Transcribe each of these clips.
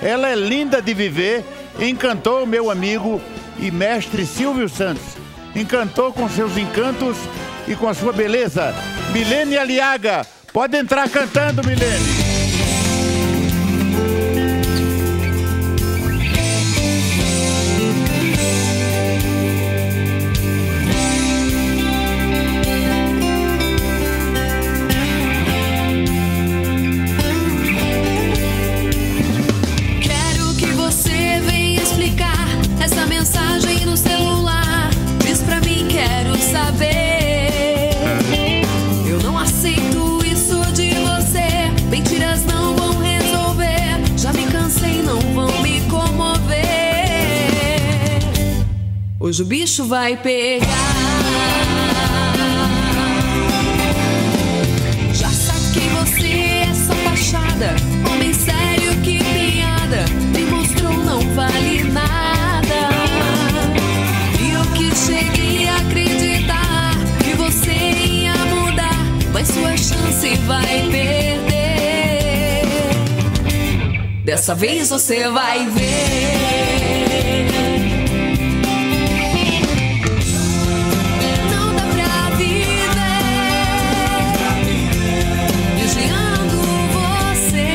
Ela é linda de viver, encantou o meu amigo e mestre Silvio Santos. Encantou com seus encantos e com a sua beleza. Milene Aliaga, pode entrar cantando, Milene. Essa mensagem no celular diz pra mim, quero saber. Eu não aceito isso de você. Mentiras não vão resolver. Já me cansei, não vão me comover. Hoje o bicho vai pegar. Já saquei você, essa fachada. Homem sério, que piada. Me mostrou, não vale nada. Cheguei a acreditar que você ia mudar, mas sua chance vai perder. Dessa vez você vai ver. Não dá pra viver vigiando você.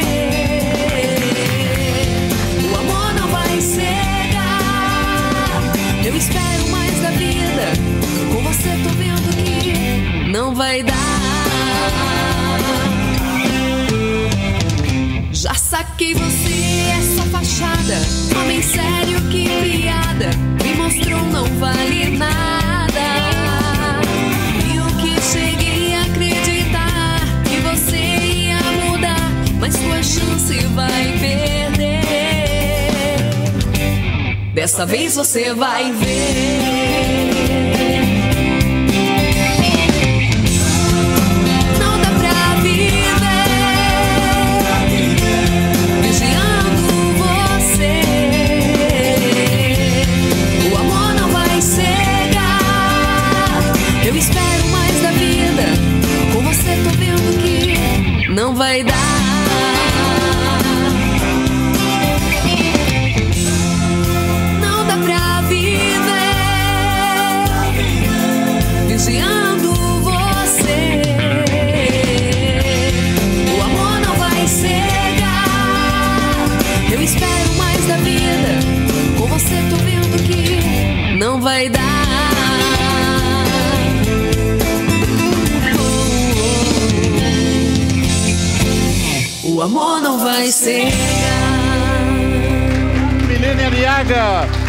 O amor não vai cegar. Eu espero mais da vida. Com você tô vendo que não vai dar. Já saquei você, essa fachada. Homem sério, que piada. Me mostrou, não vale nada. E o que cheguei a acreditar que você ia mudar, mas sua chance vai perder. Dessa vez você vai ver. Não dá pra viver vigiando você. O amor não vai cegar. Eu espero mais da vida. Com você tô vendo que não vai dar. Vigiando você. O amor não vai cegar. Eu espero mais da vida. Com você tô vendo que não vai dar. O amor não vai cegar. Milene Aliaga.